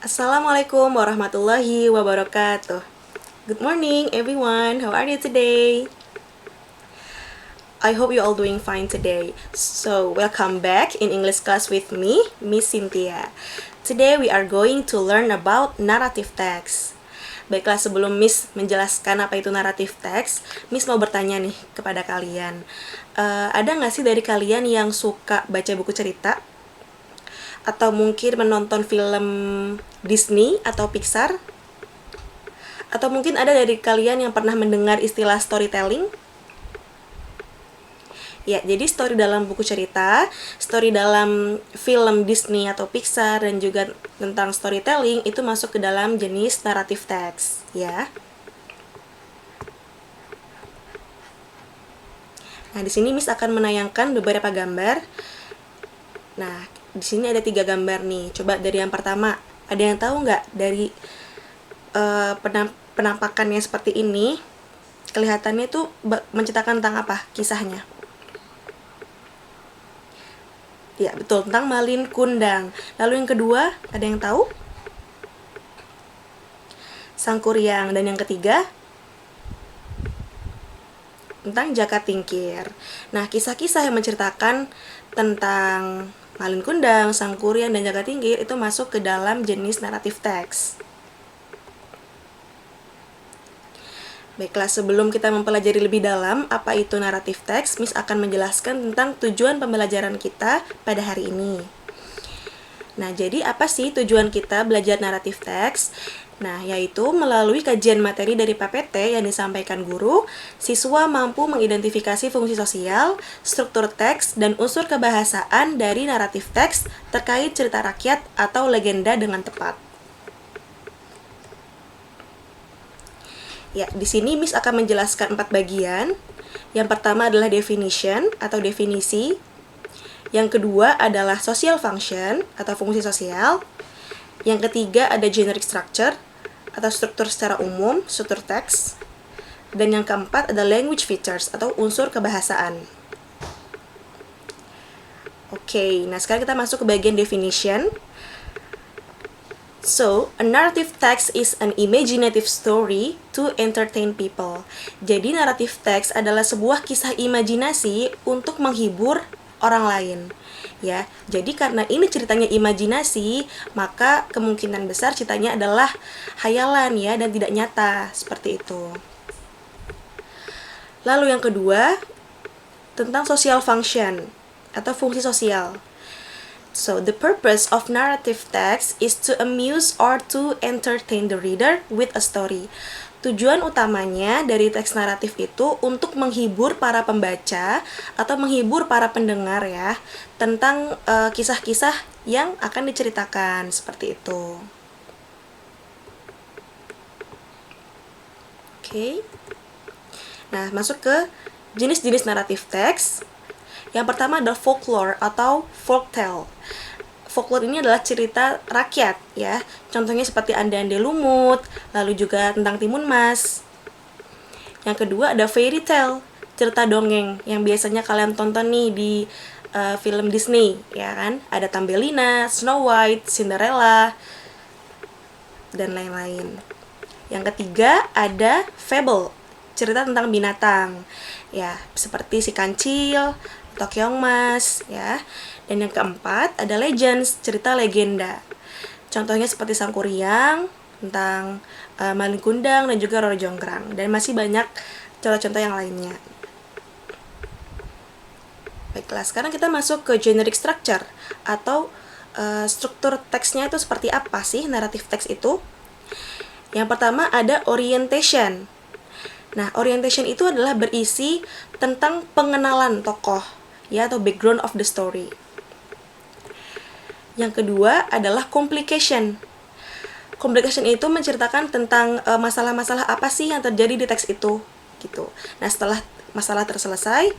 Assalamualaikum warahmatullahi wabarakatuh. Good morning, everyone. How are you today? I hope you all doing fine today. So, welcome back in English class with me, Miss Cynthia. Today we are going to learn about narrative text. Baiklah, sebelum Miss menjelaskan apa itu narrative text, Miss mau bertanya nih kepada kalian. Ada nggak sih dari kalian yang suka baca buku cerita? Atau mungkin menonton film Disney atau Pixar? Atau mungkin ada dari kalian yang pernah mendengar istilah storytelling? Ya, jadi story dalam buku cerita, story dalam film Disney atau Pixar, dan juga tentang storytelling itu masuk ke dalam jenis narrative text, ya. Nah, di sini Miss akan menayangkan beberapa gambar. Nah, di sini ada 3 gambar nih. Coba dari yang pertama, ada yang tahu nggak dari penampakannya seperti ini, kelihatannya itu menceritakan tentang apa kisahnya? Ya, betul, tentang Malin Kundang. Lalu yang kedua, ada yang tahu? Sangkuriang. Dan yang ketiga, tentang Jaka Tingkir. Nah, kisah-kisah yang menceritakan tentang Malin Kundang, Sangkuriang, dan Jaka Tingkir itu masuk ke dalam jenis narrative text. Baiklah, sebelum kita mempelajari lebih dalam apa itu narrative text, Miss akan menjelaskan tentang tujuan pembelajaran kita pada hari ini. Nah, jadi apa sih tujuan kita belajar narrative text? Nah, yaitu melalui kajian materi dari PPT yang disampaikan guru, siswa mampu mengidentifikasi fungsi sosial, struktur teks, dan unsur kebahasaan dari narrative text terkait cerita rakyat atau legenda dengan tepat. Ya, di sini Miss akan menjelaskan 4 bagian. Yang pertama adalah definition atau definisi. Yang kedua adalah social function atau fungsi sosial. Yang ketiga ada generic structure atau struktur secara umum, struktur teks. Dan yang keempat ada language features atau unsur kebahasaan. Oke, nah sekarang kita masuk ke bagian definition. So, a narrative text is an imaginative story to entertain people. Jadi, narrative text adalah sebuah kisah imajinasi untuk menghibur orang lain. Ya, jadi karena ini ceritanya imajinasi, maka kemungkinan besar ceritanya adalah hayalan ya dan tidak nyata, seperti itu. Lalu yang kedua, tentang social function atau fungsi sosial. So, the purpose of narrative text is to amuse or to entertain the reader with a story. Tujuan utamanya dari teks naratif itu untuk menghibur para pembaca atau menghibur para pendengar ya, tentang kisah-kisah yang akan diceritakan, seperti itu. Oke. Nah, masuk ke jenis-jenis naratif teks. Yang pertama adalah folklore atau folktale. Folklore ini adalah cerita rakyat ya. Contohnya seperti Ande-Ande Lumut, lalu juga tentang Timun Mas. Yang kedua ada fairy tale, cerita dongeng yang biasanya kalian tonton nih di film Disney ya kan. Ada Tambelina, Snow White, Cinderella dan lain-lain. Yang ketiga ada fable, cerita tentang binatang. Ya, seperti si Kancil, Tokyeongmas ya. Dan yang keempat ada legends, cerita legenda. Contohnya seperti Sangkuriang, tentang Malin Kundang dan juga Roro Jonggrang, dan masih banyak contoh-contoh yang lainnya. Baiklah, sekarang kita masuk ke generic structure atau struktur teksnya itu seperti apa sih narrative text itu? Yang pertama ada orientation. Nah, orientation itu adalah berisi tentang pengenalan tokoh ya atau background of the story. Yang kedua adalah complication. Complication itu menceritakan tentang masalah-masalah apa sih yang terjadi di teks itu gitu. Nah, setelah masalah terselesai,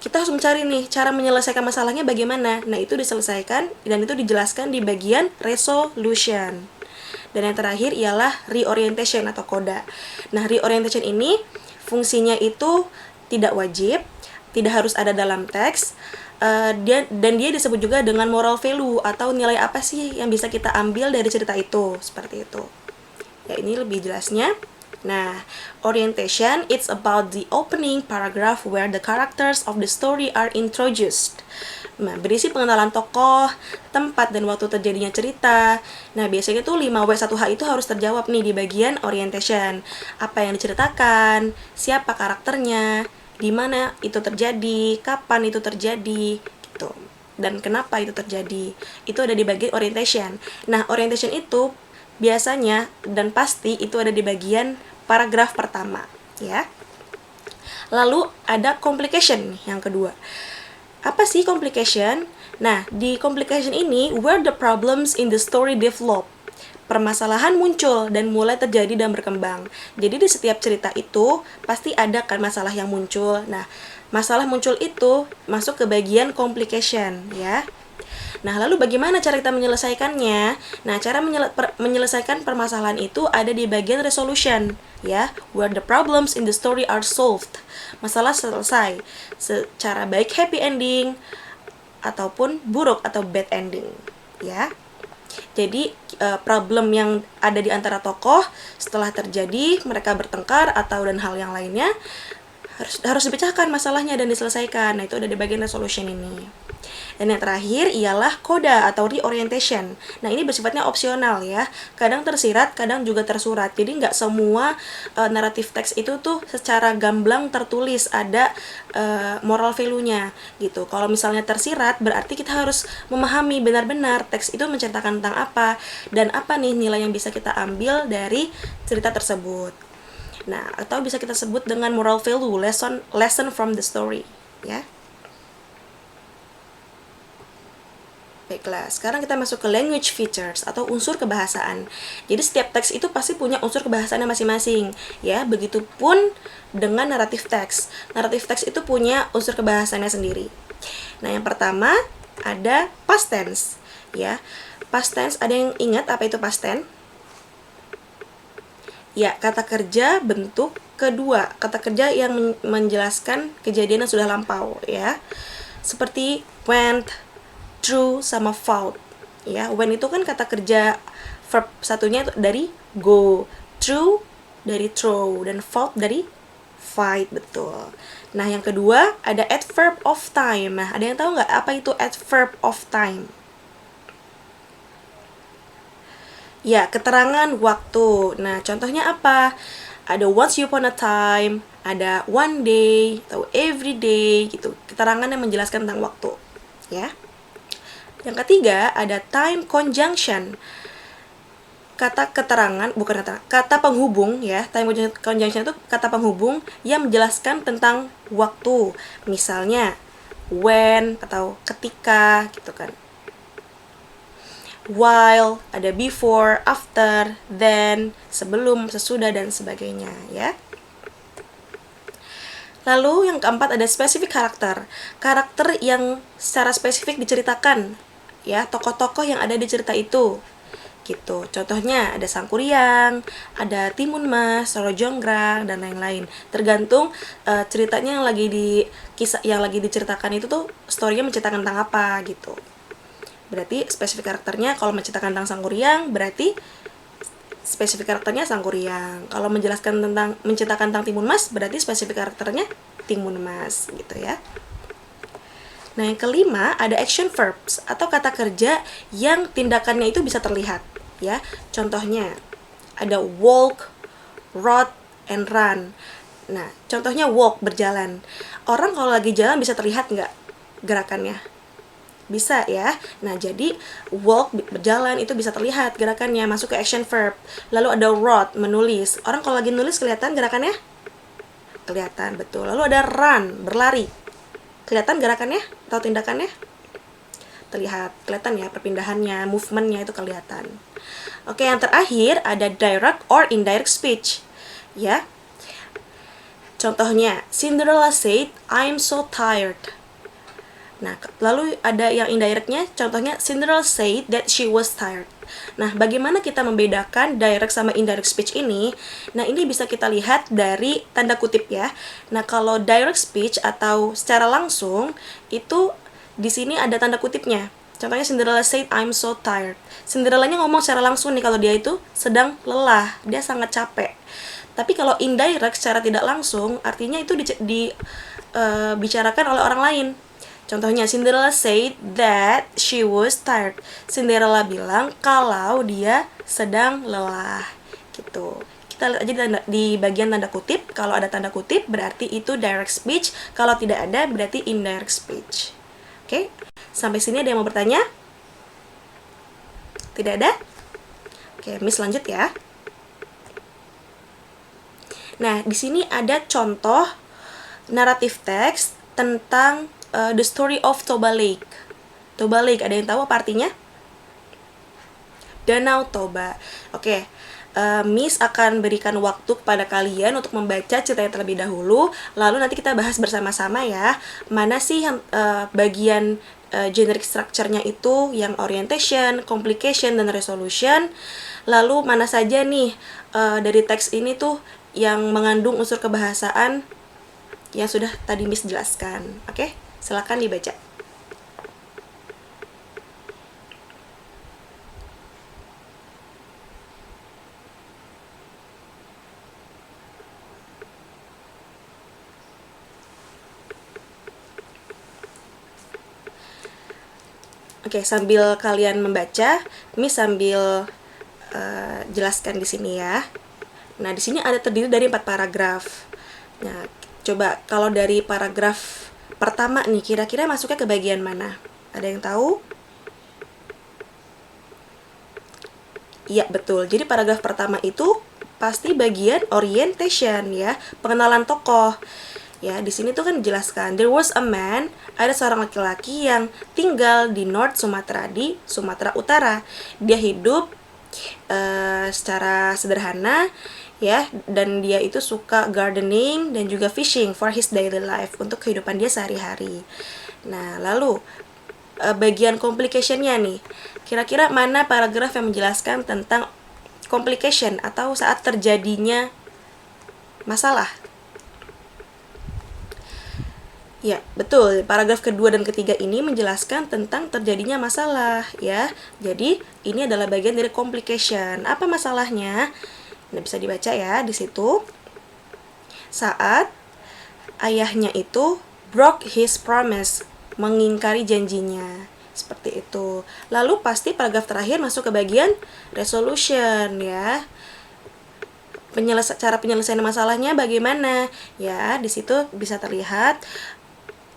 kita harus mencari nih cara menyelesaikan masalahnya bagaimana. Nah, itu diselesaikan dan itu dijelaskan di bagian resolution. Dan yang terakhir ialah reorientation atau coda. Nah, reorientation ini fungsinya itu tidak wajib, tidak harus ada dalam teks, Dan dia disebut juga dengan moral value atau nilai apa sih yang bisa kita ambil dari cerita itu, seperti itu. Ya, ini lebih jelasnya. Nah, orientation, it's about the opening paragraph where the characters of the story are introduced. Nah, berisi pengenalan tokoh, tempat dan waktu terjadinya cerita. Nah, biasanya tuh 5W1H itu harus terjawab nih di bagian orientation. Apa yang diceritakan, siapa karakternya, di mana itu terjadi, kapan itu terjadi, gitu. Dan kenapa itu terjadi. Itu ada di bagian orientation. Nah, orientation itu biasanya dan pasti itu ada di bagian paragraf pertama, ya. Lalu ada complication yang kedua. Apa sih complication? Nah, di complication ini where the problems in the story develop. Permasalahan muncul dan mulai terjadi dan berkembang. Jadi di setiap cerita itu pasti ada kan masalah yang muncul. Nah, masalah muncul itu masuk ke bagian complication, ya. Nah, lalu bagaimana cara kita menyelesaikannya? Nah, cara menyelesaikan permasalahan itu ada di bagian resolution, ya, where the problems in the story are solved. Masalah selesai secara baik happy ending ataupun buruk atau bad ending, ya. Jadi problem yang ada di antara tokoh setelah terjadi mereka bertengkar atau dan hal yang lainnya harus dipecahkan masalahnya dan diselesaikan. Nah, itu ada di bagian resolution ini. Dan yang terakhir ialah coda atau reorientation. Nah, ini bersifatnya opsional ya. Kadang tersirat, kadang juga tersurat. Jadi nggak semua naratif teks itu tuh secara gamblang tertulis ada moral value-nya gitu. Kalau misalnya tersirat, berarti kita harus memahami benar-benar teks itu menceritakan tentang apa dan apa nih nilai yang bisa kita ambil dari cerita tersebut. Nah, atau bisa kita sebut dengan moral value, lesson from the story, ya. Baiklah, sekarang kita masuk ke language features atau unsur kebahasaan. Jadi setiap teks itu pasti punya unsur kebahasaannya masing-masing, ya. Begitupun dengan naratif teks. Naratif teks itu punya unsur kebahasaannya sendiri. Nah, yang pertama ada past tense, ya. Past tense, ada yang ingat apa itu past tense? Ya, kata kerja bentuk kedua, kata kerja yang menjelaskan kejadian yang sudah lampau, ya. Seperti went, through, sama fought, ya. When itu kan kata kerja verb satunya itu dari go, through dari throw, dan fought dari fight, betul. Nah, yang kedua ada adverb of time. Nah, ada yang tahu nggak apa itu adverb of time? Ya, keterangan waktu. Nah, contohnya apa? Ada once upon a time, ada one day, atau every day, gitu. Keterangan yang menjelaskan tentang waktu, ya. Yang ketiga, ada time conjunction. Kata keterangan, bukan kata penghubung, ya. Time conjunction itu kata penghubung yang menjelaskan tentang waktu. Misalnya, when, atau ketika, gitu kan. While, ada before, after, then, sebelum, sesudah, dan sebagainya, ya. Lalu yang keempat ada specific karakter. Karakter yang secara spesifik diceritakan, ya, tokoh-tokoh yang ada di cerita itu. Gitu. Contohnya ada Sangkuriang, ada Timun Mas, Roro Jonggrang, dan lain-lain. Tergantung ceritanya yang lagi diceritakan itu tuh story-nya menceritakan tentang apa gitu. Berarti spesifik karakternya kalau menceritakan tentang Sangkuriang berarti spesifik karakternya Sangkuriang. Kalau menceritakan tentang Timun Mas berarti spesifik karakternya Timun Mas gitu ya. Nah, yang kelima ada action verbs atau kata kerja yang tindakannya itu bisa terlihat, ya. Contohnya ada walk, rode, and run. Nah, contohnya walk, berjalan. Orang kalau lagi jalan bisa terlihat nggak gerakannya? Bisa ya. Nah, jadi walk, berjalan, itu bisa terlihat gerakannya, masuk ke action verb. Lalu ada wrote, menulis. Orang kalau lagi nulis kelihatan gerakannya? Kelihatan, betul. Lalu ada run, berlari. Kelihatan gerakannya atau tindakannya? Terlihat, kelihatan ya perpindahannya, movementnya itu kelihatan. Oke, yang terakhir ada direct or indirect speech. Ya. Contohnya, Cinderella said, "I'm so tired." Nah, lalu ada yang indirectnya, contohnya Cinderella said that she was tired. Nah, bagaimana kita membedakan direct sama indirect speech ini? Nah, ini bisa kita lihat dari tanda kutip ya. Nah, kalau direct speech atau secara langsung, itu di sini ada tanda kutipnya. Contohnya Cinderella said I'm so tired. Cinderellanya ngomong secara langsung nih kalau dia itu sedang lelah, dia sangat capek. Tapi kalau indirect secara tidak langsung, artinya itu bicarakan oleh orang lain. Contohnya Cinderella said that she was tired. Cinderella bilang kalau dia sedang lelah. Gitu. Kita lihat aja di bagian tanda kutip. Kalau ada tanda kutip berarti itu direct speech. Kalau tidak ada berarti indirect speech. Oke, sampai sini ada yang mau bertanya? Tidak ada? Oke, Miss lanjut ya. Nah, di sini ada contoh naratif teks tentang the story of Toba Lake. Toba Lake, ada yang tahu apa artinya? Danau Toba. Oke. Miss akan berikan waktu kepada kalian untuk membaca ceritanya terlebih dahulu, lalu nanti kita bahas bersama-sama ya, mana sih yang bagian generic structure-nya itu yang orientation, complication, dan resolution, lalu mana saja nih dari teks ini tuh yang mengandung unsur kebahasaan yang sudah tadi Miss jelaskan. Oke, silakan dibaca. Oke, sambil kalian membaca, Miss sambil jelaskan di sini ya. Nah, di sini ada terdiri dari 4 paragraf. Nah, coba kalau dari paragraf pertama nih, kira-kira masuknya ke bagian mana? Ada yang tahu? Iya, betul. Jadi paragraf pertama itu pasti bagian orientation ya, pengenalan tokoh. Ya, di sini tuh kan dijelaskan, there was a man, ada seorang laki-laki yang tinggal di North Sumatra, di Sumatera Utara. Dia hidup secara sederhana ya, dan dia itu suka gardening dan juga fishing for his daily life, untuk kehidupan dia sehari-hari. Nah, lalu bagian complication-nya nih, kira-kira mana paragraf yang menjelaskan tentang complication atau saat terjadinya masalah? Ya, betul. Paragraf kedua dan ketiga ini menjelaskan tentang terjadinya masalah, ya. Jadi, ini adalah bagian dari complication. Apa masalahnya? Nah, bisa dibaca ya di situ. Saat ayahnya itu broke his promise, mengingkari janjinya. Seperti itu. Lalu pasti paragraf terakhir masuk ke bagian resolution, ya. Cara penyelesaian masalahnya bagaimana? Ya, di situ bisa terlihat.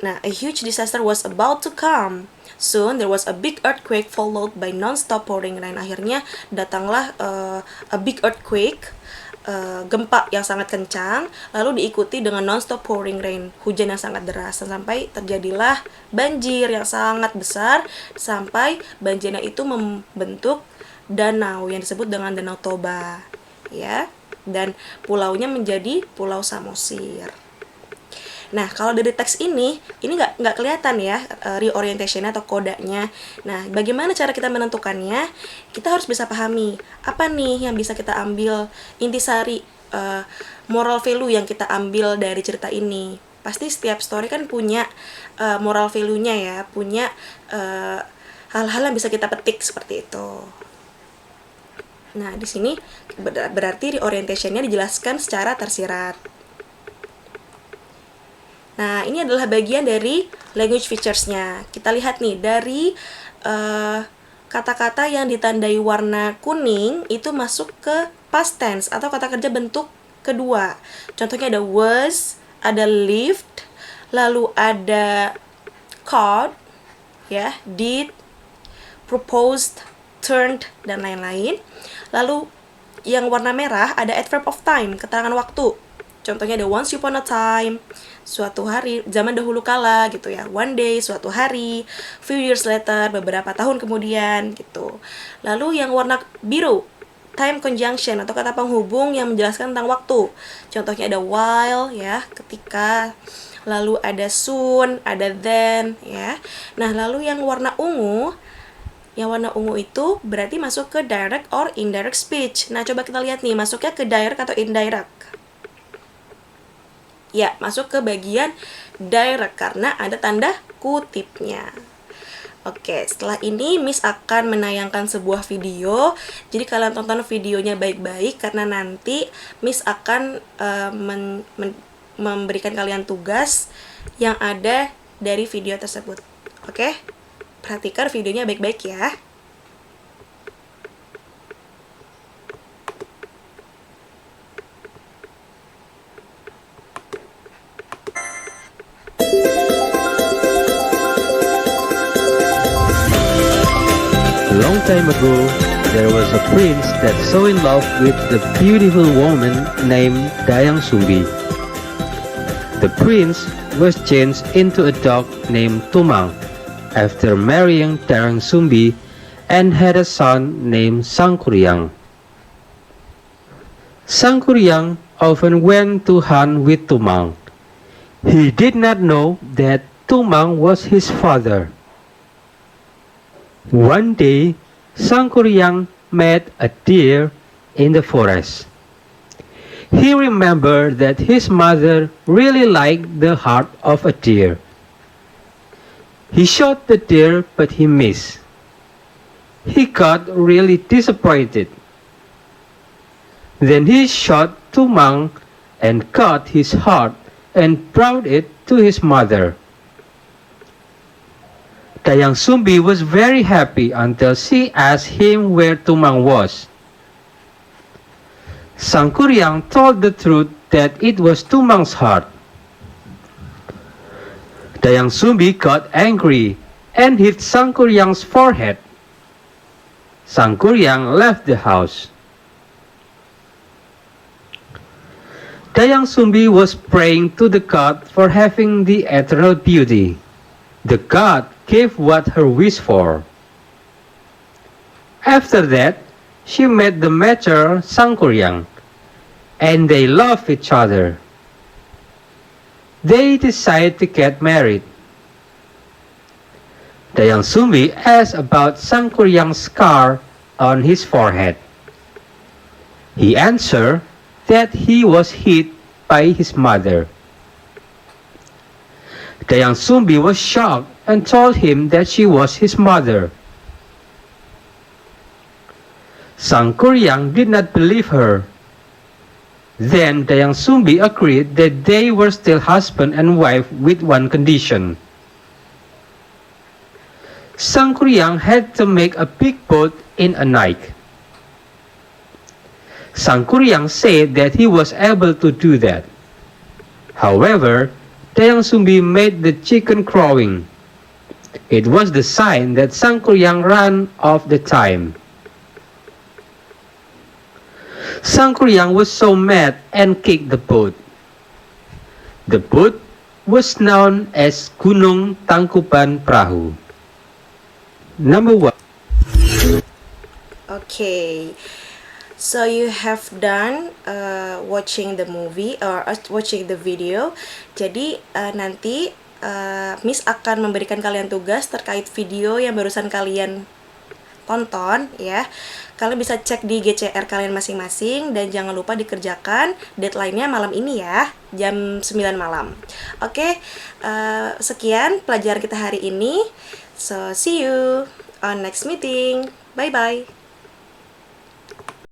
Nah, a huge disaster was about to come. Soon there was a big earthquake followed by non-stop pouring rain. Akhirnya datanglah a big earthquake, gempa yang sangat kencang, lalu diikuti dengan non-stop pouring rain, hujan yang sangat deras, sampai terjadilah banjir yang sangat besar, sampai banjirnya itu membentuk danau yang disebut dengan Danau Toba, ya, dan pulaunya menjadi Pulau Samosir. Nah, kalau dari teks ini nggak kelihatan ya reorientation atau kodanya. Nah, bagaimana cara kita menentukannya? Kita harus bisa pahami apa nih yang bisa kita ambil intisari moral value yang kita ambil dari cerita ini. Pasti setiap story kan punya moral value-nya ya, punya hal-hal yang bisa kita petik seperti itu. Nah, di sini berarti reorientation-nya dijelaskan secara tersirat. Nah, ini adalah bagian dari language features-nya. Kita lihat nih, dari kata-kata yang ditandai warna kuning itu masuk ke past tense atau kata kerja bentuk kedua. Contohnya ada was, ada lived, lalu ada caught, ya, did, proposed, turned, dan lain-lain. Lalu yang warna merah ada adverb of time, keterangan waktu. Contohnya ada once upon a time, suatu hari, zaman dahulu kala gitu ya. One day, suatu hari. Few years later, beberapa tahun kemudian gitu. Lalu yang warna biru, time conjunction atau kata penghubung yang menjelaskan tentang waktu. Contohnya ada while ya, ketika. Lalu ada soon, ada then ya. Nah, lalu yang warna ungu, itu berarti masuk ke direct or indirect speech. Nah, coba kita lihat nih, masuknya ke direct atau indirect? Ya, masuk ke bagian direct karena ada tanda kutipnya. Oke, setelah ini Miss akan menayangkan sebuah video. Jadi kalian tonton videonya baik-baik karena nanti Miss akan memberikan kalian tugas yang ada dari video tersebut. Oke? Perhatikan videonya baik-baik ya. A long time ago, there was a prince that so in love with the beautiful woman named Dayang Sumbi. The prince was changed into a dog named Tumang after marrying Dayang Sumbi and had a son named Sangkuriang. Sangkuriang often went to hunt with Tumang. He did not know that Tumang was his father. One day, Sangkuriang met a deer in the forest. He remembered that his mother really liked the heart of a deer. He shot the deer, but he missed. He got really disappointed. Then he shot Tumang and cut his heart and brought it to his mother. Dayang Sumbi was very happy until she asked him where Tumang was. Sangkuriang told the truth that it was Tumang's heart. Dayang Sumbi got angry and hit Sangkuriang's forehead. Sangkuriang left the house. Dayang Sumbi was praying to the god for having the eternal beauty. The god gave what her wish for. After that, she met the mature Sangkuriang, and they loved each other. They decided to get married. Dayang Sumbi asked about Sangkuriang's scar on his forehead. He answered that he was hit by his mother. Dayang Sumbi was shocked and told him that she was his mother. Sangkuriang did not believe her. Then Dayang Sumbi agreed that they were still husband and wife with one condition. Sangkuriang had to make a big boat in a night. Sangkuriang said that he was able to do that. However, Dayang Sumbi made the chicken crowing. It was the sign that Sangkuriang ran off the time. Sangkuriang was so mad and kicked the boat. The boat was known as Gunung Tangkuban Perahu. Number 1. Okay. So you have done watching the movie or watching the video. Jadi nanti Miss akan memberikan kalian tugas terkait video yang barusan kalian tonton ya. Kalian bisa cek di GCR kalian masing-masing dan jangan lupa dikerjakan. Deadline-nya malam ini ya, jam 9 malam. Oke, sekian pelajaran kita hari ini. So see you on next meeting. Bye bye.